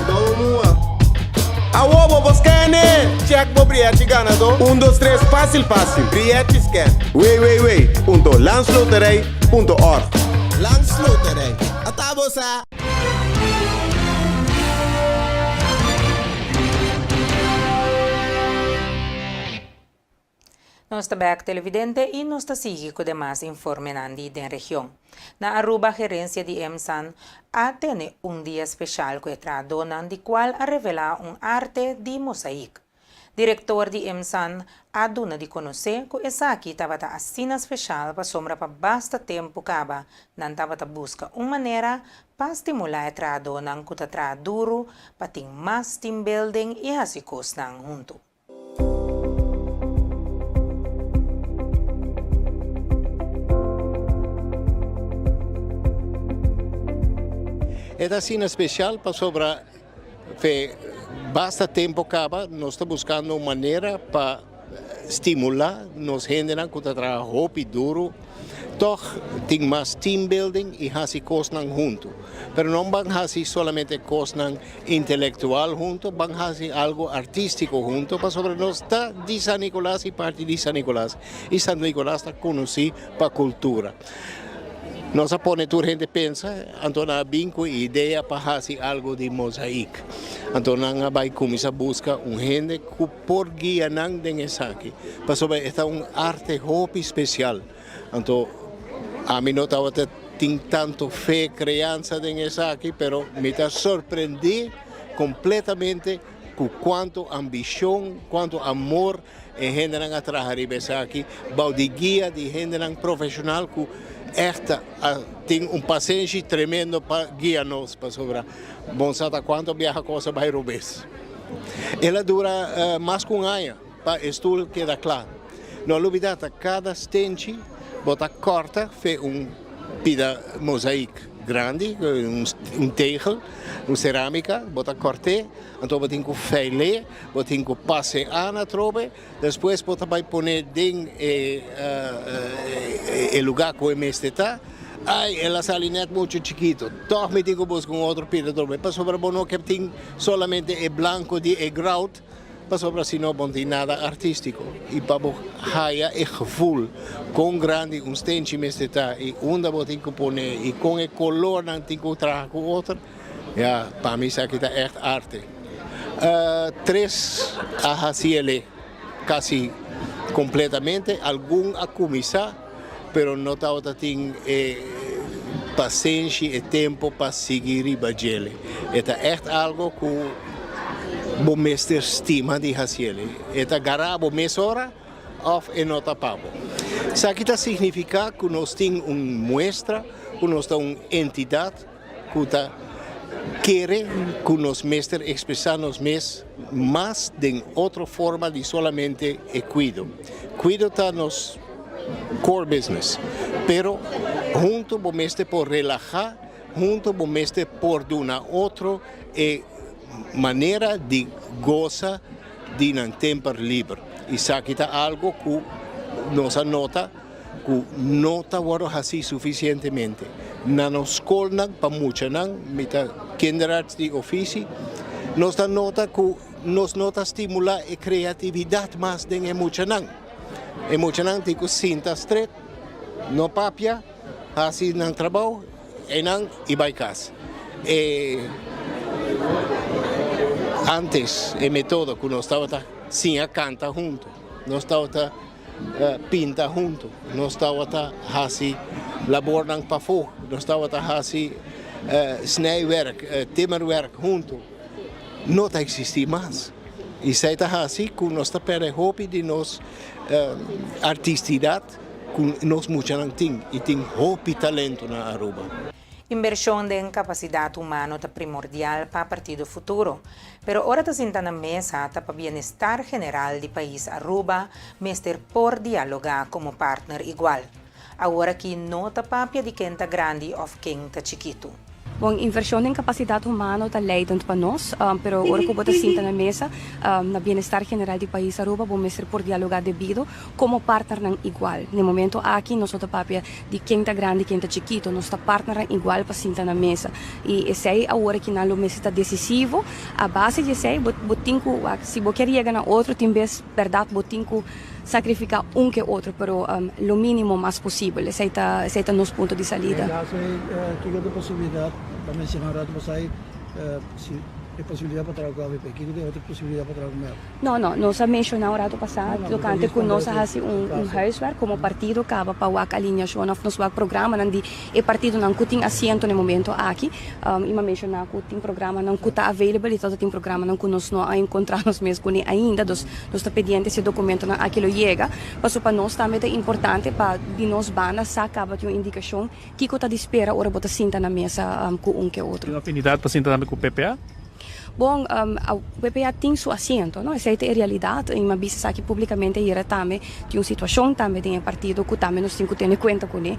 Vamos. Awo, bo scan. Check bo briete ganador. 1, 2, 3, fácil. Briete scan. Wait. Landsloterij.org. Landsloterij. Atabosa. Nós também televidente e nós sigue com demais informes da região. Na Aruba, gerência de EMSAN tem dia especial que tradona de qual a revelar arte de mosaico. Diretor de EMSAN aduna de conhecer que essa aqui estava a assina especial para sombra para basta tempo caba, não estava a buscar maneira para estimular a tradona que está duro para ter mais team building e assim coisas junto. Esta cena especial para sobra basta tempo acaba, nós estamos buscando uma maneira para estimular nos gêneros que trabalham duro, toch tem mais team building e assim coisas junto. Pero não vão fazer somente coisas intelectual junto, vão fazer algo artístico junto, para sobre nós está de San Nicolás e parte de San Nicolás. E San Nicolás está conhecido para a cultura. Nós põe toda a gente pensa, então há vinco e ideia para fazer algo de mosaico. Então nós vai começar a buscar gente que por guia não tem isso aqui. Para sobre esta arte hobby especial. Então a mim não estava tem tanto fé, criança tem isso aqui, pero me está surpreendendo completamente com quanto ambição, quanto amor e gente não trabalhar isso aqui, de guia de gente não profissional que esta tem paciência tremendo para guiar-nos para sobrar. Bom, sabe quanto viaja coisa vai rubir. Ela dura mais que ano para estudar queda claro. Não olvidar cada stente bota corta fez pida mosaico grande, tegel, cerâmica, bota corte, então botem com feile, botem com passe na trobe, depois bota vai pôr dentro o lugar que o mestre está. Ai, ela sale net muito chiquito. Toch me tenho buscar outro pida trobe. Para sobre bono que tem solamente é branco de grout, para sobre assim não tem nada artístico. E para haia é gevoel com grande stentje mestre está e onde botem que pôr e com o color não tem que trazer com outro. Ja, para mim isso aqui está echt arte. 3 a HCL, quase completamente, algum a começar, pero não tem paciência e tempo para seguir e bater. É echt algo que o mestre estima de HCL. É garabo mesora of e nota papo. Isso aqui significa que nós temos uma muestra, que nós temos uma entidade que quer que os mestres expressamos mais de outra forma de solamente cuido. Cuido está nos core business, pero junto com o mestre por relaxar, junto com o mestre por dar outra maneira de gozar de um tempo livre. Isso aqui está algo que nos anota que não está assim suficientemente. na nos school nang pamucha nang mita kinderarts di offici nos da nota ku nos nota stimula e creatividad mas den emucha nang ti ku sinta straight no papia hasi nang trabaho e nang ibay kas antes el método que no estaba sin canta junto, no estaba pinta junto, no estaba así labor ng pafo, no estaba así snijwerk, timmerwerk junto, no existía más. Y se está así que no está per hopi de nos artisticidad, que nos muchan ting y ting hopi talento na Aruba. Inversión en capacidad humana es primordial para el partido futuro, pero ahora está sentando en mesa para el bienestar general del país Aruba, mester por dialogar como partner igual. Ahora que no está papia de quem está grande ou quem está chiquito. Bom, inversão em capacidade humana está leidend para nós, pero agora que você senta na mesa, na bem-estar general do país Aruba, vamos ser por dialogar devido como partner não igual. No momento aqui, nós estamos papia de quem está grande e quem está chiquito, nós estamos partner igual para sentar na mesa. E esse aí, agora que na mesa está decisivo, a base de esse aí, se você quer chegar na outro, tem vez, verdade, você sacrificar que outro, pero lo mínimo mais possível. Esse é o nosso ponto de saída. Que possibilidade para mencionar para aí se é possibilidade para trabalhar com que tem outra possibilidade para trabalhar com nós mencionamos no passado tocante com nós assim huiswerk como partido acaba para o alinhação of nos programa não é partido não tem assento no momento aqui e mencionar que tem programa não que está available e todo tem programa não que nós não encontramos mesmo com ainda nós está pedindo esse documento não aquilo chega para nós também é importante para de nós banda acaba de uma indicação que está de espera ora bota sinta na mesa com que outro. Tem afinidade para sentar também com o PPA? Bom, o PPA tem seu assento, não? Essa é a realidade. Em uma vista aqui publicamente era também de uma situação também tem partido que também nós temos que ter em conta com ele.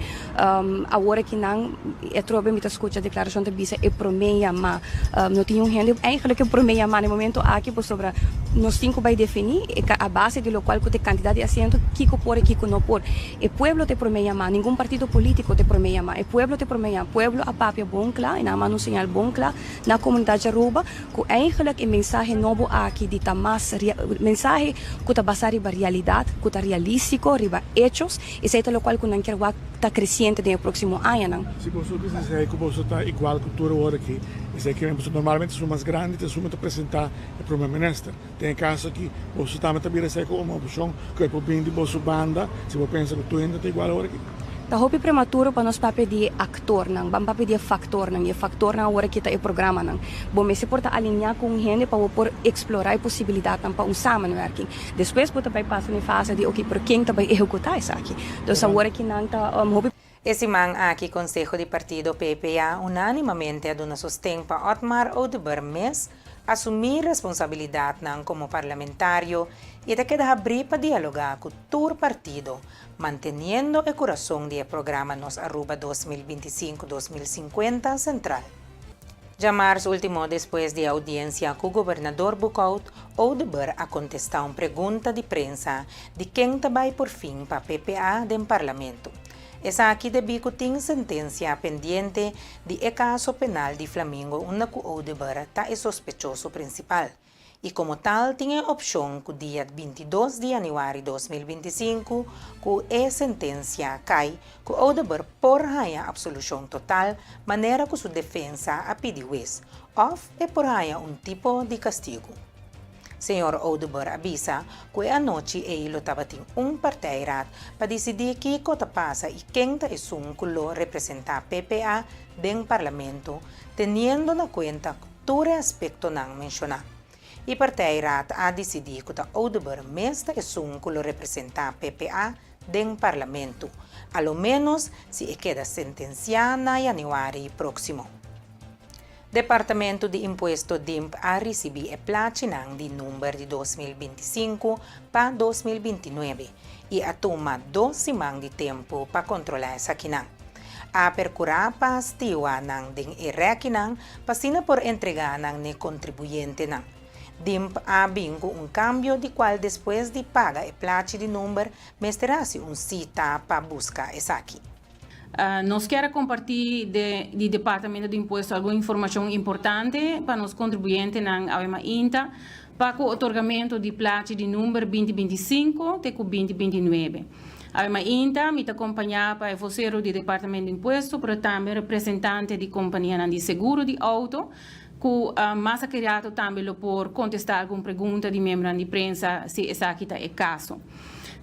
Agora que não é trobe me escuta a declaração de visa é promeia, mas não tem gente eigenlijk é promeia, mas no momento aqui por sobre nós temos que definir a base de lo qual que tem quantidade de assento que por e que não por. O povo te promeia, mas nenhum partido político te promeia, mas o povo te promeia, povo a papia bom claro, e na mão um sinal bom claro na comunidade Aruba. Eigenlijk een mensaje novo aqui de tamas mensaje que está basado em realidade, que está realístico, riba hechos, e isso é o qual que não quer está crescente no próximo ano. Se você quiser que você está igual cultura agora aqui, isso aqui normalmente são mais grandes, tem que apresentar o primeiro-ministro. Tem caso que você também está com uma opção que é para bem de você banda, se você pensa que tu ainda está igual agora aqui. Tá hopi prematuro para nós papel de actor não, vamos papel de factor não, e factor não agora que tá o programa não. Bom, mas se porta alinhar com gente para por explorar a possibilidade para um samenwerking. Depois porta vai passar na fase de ok, por quem tá vai executar isso aqui. Então agora que não tá hopi. Esse man aqui Consejo de Partido PPA unanimamente aduna sostém para Otmar Odeber Mes assumir responsabilidade não como parlamentário e de queda abrir para dialogar com todo partido, manteniendo o coração do programa Nos Aruba 2025-2050 central. Já março último, depois de audiência com o governador Bucaut, Odeber a contestar uma pergunta de prensa de quem vai por fim para PPA do parlamento. Essa aqui de bico tem sentença pendente de caso penal de Flamengo, onde o Odeber está sospechoso principal. E como tal, tinha a opção que o dia 22 de janeiro de 2025, que a sentença cai, que o Odeber por a absolução total, maneira que sua defesa a pediu isso, ou por tipo de castigo. Senhor Odeber avisa que a noite ele estava tendo parteirat para decidir que cota passa e quem está que lo representa PPA dentro do parlamento, tendo na conta todo aspecto não mencionado. E parteirat a decidir que Odeber mesmo que lo representa PPA dentro do parlamento, a lo menos se queda sentenciado em janeiro próximo. Departamento de Imposto DIMP a receber a platinang de número de 2025 para 2029 e a toma 2 semanas de tempo para controlar essa quinang. A percurar para estiwa nang ding irekinang pasina por entregar nang ne contribuyente nang. DIMP a bingo cambio de qual depois de paga a placa de número mesterá-se cita para buscar essa aqui. Nós queremos compartilhar do Departamento de Imposto alguma informação importante para os contribuintes na AWEMA INTA para o otorgamento de placa de número 2025 até 2029. A AWEMA INTA me acompanha para o vocero do Departamento de Imposto, mas também representante de companhia de seguro de auto, que mais criado também por contestar alguma pergunta de membro de imprensa se essa aqui é caso.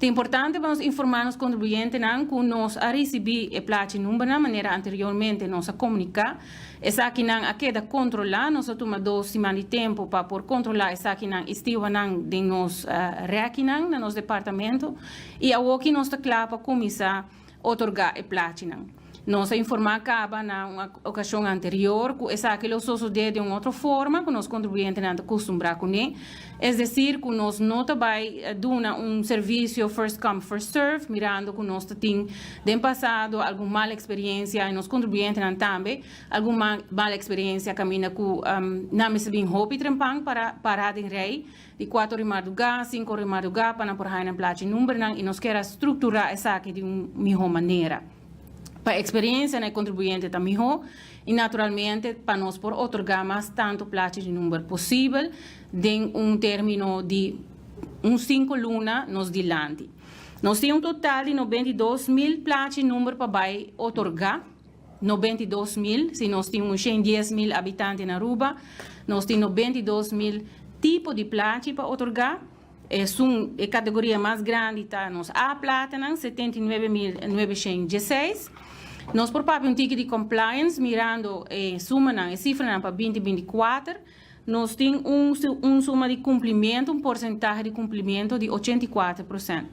É importante para nós informar os contribuintes que nós recebemos a placa número na maneira anteriormente nós comunicar. Essa aqui não a queda controlar, nós tomamos 2 semanas de tempo para por controlar essa aqui não estiva não de nós reaquinan no nosso departamento e a o que nós está claro para começar a otorgar a placa não. Nós informar acaba na uma ocasião anterior que essa aqui sucede de uma outra forma que nós contribuintes não acostumar com ele. É decir, que nós não vai dar serviço first come first serve, mirando que nós temos no passado alguma mala experiência e nós contribuintes não também alguma mala experiência caminha com não me sabem hopi trempang para parar em rei de 4 de madrugada, 5 de madrugada para por aí na placa número e nós queremos estruturar essa aqui de uma melhor maneira. Para a experiência do contribuinte também, e naturalmente para nós por otorgar mais tanto placa de número possível em término de 5 lunas nos dilante. Nós temos total de 92.000 placas de número para otorgar, 92.000, se nós temos 110.000 habitantes na Aruba, nós temos 92.000 tipos de placas para otorgar. A categoria mais grande está nos A Platinum, 79.916. Nós por um ticket de compliance, mirando a cifra para 2024, nós temos suma de cumprimento, porcentagem de cumprimento de 84%.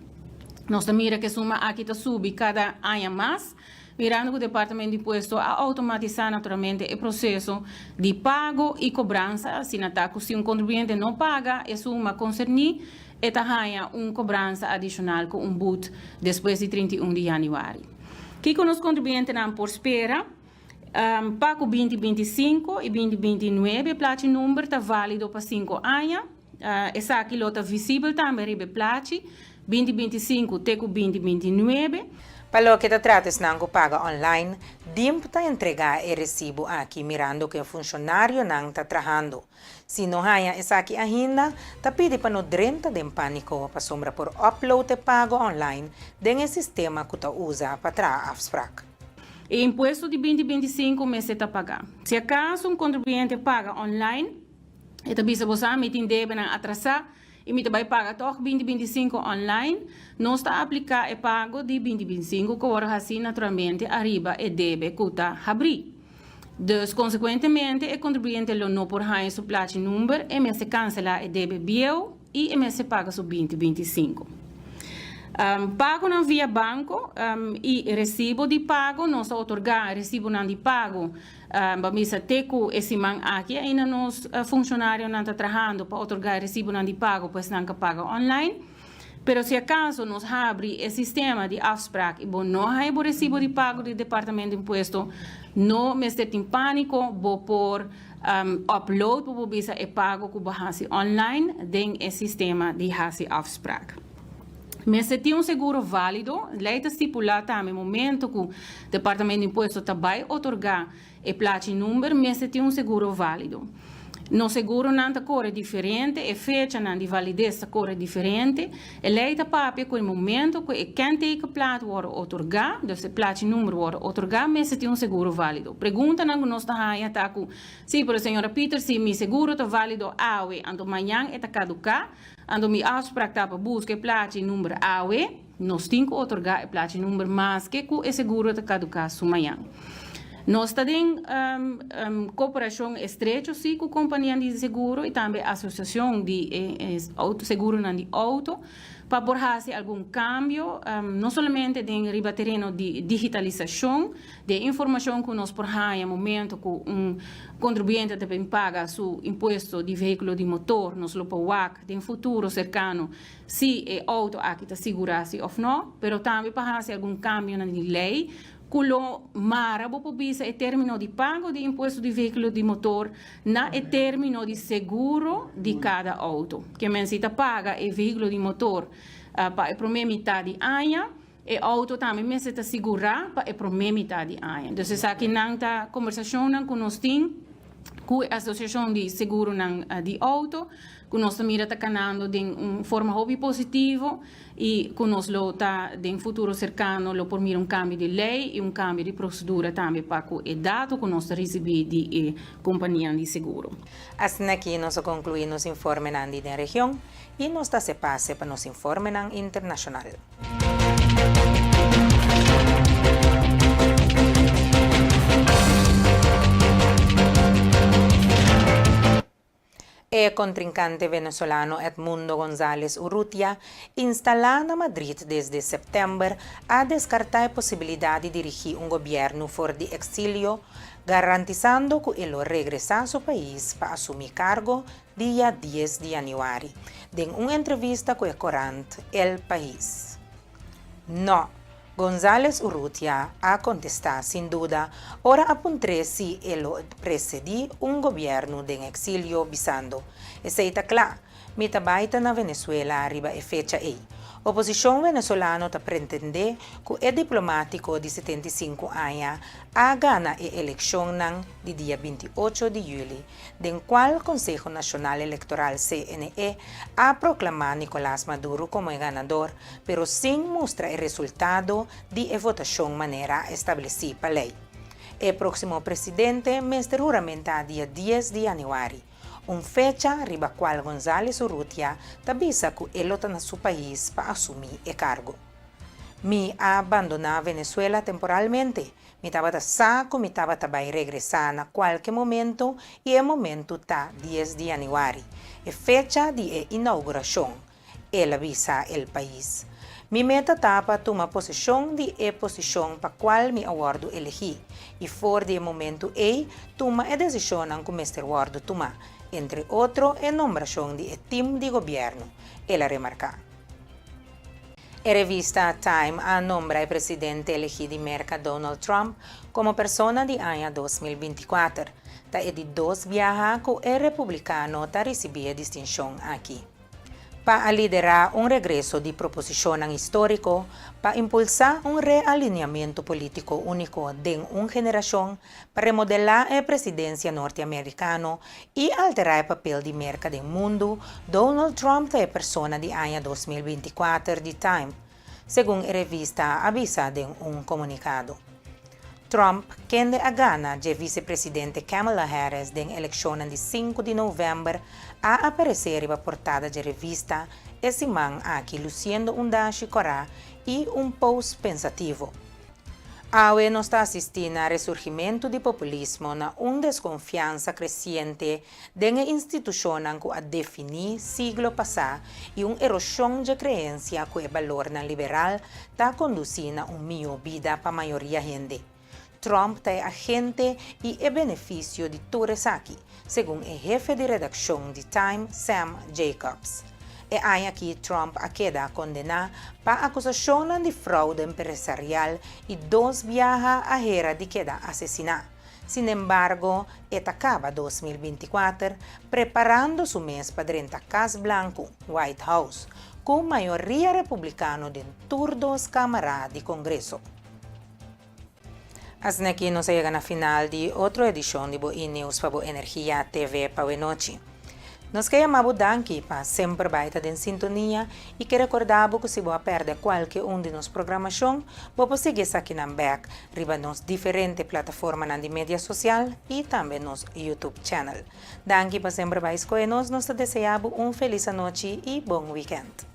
Nós mira que a suma aqui está subindo cada ano mais, mirando que o Departamento de Imposto a automatizar naturalmente o processo de pago e cobrança. Se um contribuinte não paga, a suma concernida, ganha uma cobrança adicional com boot depois de 31 de janeiro. Que os contribuintes não por espera, para 2025 e 2029, o placa número está válido para 5 anos. Essa aqui está visível também para placa 2025 até 2029. Para o que trata de paga online, DIMP está entregar o recibo aqui mirando que o funcionário não está trabalhando. Se não há essa aqui ainda, está pedindo para no 30 de pânico para sombra por upload e pago online do sistema que está usa para trazer a AFSPRAC. O imposto de 2025 mês está pagar. Se acaso contribuinte paga online, está bisa você me deve atrasar e me vai pagar toch 2025 online, nós está aplicar o pago de 2025 que agora assim naturalmente arriba e deve que está abrir. Dus, consequentemente, o contribuinte não por ganhar sua placa número, e me se cancela e deve biel e me se paga su 2025. Pago não via banco e recibo de pago, nós otorgar recibo não de pago, vamos ter que esse man aqui ainda nos funcionários não está trabalhando para otorgar recibo não de pago, pois não paga online. Pero se acaso nos abre o sistema de AFSPRAC e não há o recibo de pago do Departamento de Imposto, não me estou em pânico, vou por upload para bisa e pago que bahasi online dentro do sistema de hasi AFSPRAC. Mas se tem seguro válido, lei está estipulada também no momento que o Departamento de Imposto vai otorgar o placa número, mas se tem seguro válido. No seguro não está cor diferente, a fecha não de validez está cor diferente. A lei está para que no momento que quem tem que placa for otorgar, então o placa número for otorgar, mas se tem seguro válido. Pergunta não nós está aí tá com, sim, para a senhora Peter, se meu seguro está válido AWE, ando amanhã está caducar, ando me AFSPRAC para buscar placa número AWE, nós temos que otorgar a placa número mais que o seguro está caducar amanhã. Nós temos cooperação estreita com a companhia de seguro e também a associação de seguro de auto para fazer algum cambio, não somente em ribaterreno de digitalização, de informação que nós por no momento que contribuinte também paga seu imposto de veículo de motor, nos lo POAC, em futuro cercano, se o auto aqui está segurado ou não, mas também para fazer algum cambio na lei, culo mara bo bisa e termino di pago di imposto di veículo di motor na e termino di seguro di cada auto. Che mensita paga e veículo di motor para a primeira metade di anno, e auto também me se segurar para o problema de aia. Então, se aqui não tá conversação com nós com a associação de seguro de auto, que nós também está canando de forma hobby positivo e que nós está de futuro cercano lo por um cambio de lei e cambio de procedura também para que o dado que nós recebemos de companhia de seguro. Assim aqui nós concluímos informe na região e nós está se passe para nos informe internacional. El contrincante venezolano Edmundo González Urrutia, instalado en Madrid desde septiembre, ha descartado la posibilidad de dirigir un gobierno fuera de exilio, garantizando que él regresa a su país para asumir cargo día 10 de enero, en una entrevista con el corante El País. No. González Urrutia ha contestado sin duda, ahora apunté si él precedí un gobierno de exilio visando. Ese está claro, mi tabaita na Venezuela arriba e fecha aí. Oposición venezolana está pretende que el diplomático de 75 años ha ganado la elección de día 28 de julio, del cual el Consejo Nacional Electoral CNE ha proclamado a Nicolás Maduro como el ganador, pero sin mostrar el resultado de la votación manera establecida por ley. El próximo presidente me juramenta día 10 de enero. Una fecha arriba cual González Urrutia avisa que él está en su país para asumir el cargo. Me ha abandonado Venezuela temporalmente. Me estaba saco, me estaba también regresar a cualquier momento y el momento está 10 de enero, la fecha de inauguración. Él avisa el país. Mi meta está para tomar posesión de la posición para cual me aguardo elegir y por el momento toma la decisión que me aguardo tomar. Entre otros, la nombración del team de gobierno, él remarca. La revista Time ha nombrado al presidente elegido de América Donald Trump como persona de año 2024. De dos viajes que el republicano recibió distinción aquí. Para liderar un regreso de proposición histórico, para impulsar un realineamiento político único de una generación, para remodelar la presidencia norteamericana y alterar el papel de América del mundo, Donald Trump es persona de año 2024 de Time, según la revista avisa en un comunicado. Trump, quien gana de vicepresidente Kamala Harris en la elección de 5 de noviembre, ha aparecido en la portada de la revista ese man aquí luciendo un dashi corá y un post pensativo. Ahora nos está asistiendo al resurgimiento del populismo, a una desconfianza creciente de la institución que ha definido siglo pasado y una erosión de creencia que el valor liberal está conduciendo a una mejor vida para la mayoría de la gente. Trump está agente y el beneficio de todos aquí, según el jefe de redacción de Time, Sam Jacobs. Hay aquí Trump queda condenado por acusación de fraude empresarial y 2 viajes a Jera de queda asesinado. Sin embargo, acaba 2024 preparando su mes para dentro de Casa Blanca, White House, con mayoría republicana de todas cámaras de Congreso. Así aquí nos llegan a final de otra edición de Bo News para Energía TV para noche. Nos queremos danki para sempre baita en sintonía y que recordamos que si vos perder cualquier uno de nuestras programación, vos seguir aquí en back, riba nos diferentes plataformas de media social y también nos YouTube channel. Danki para sempre vais con nos deseamos un feliz noche y buen weekend.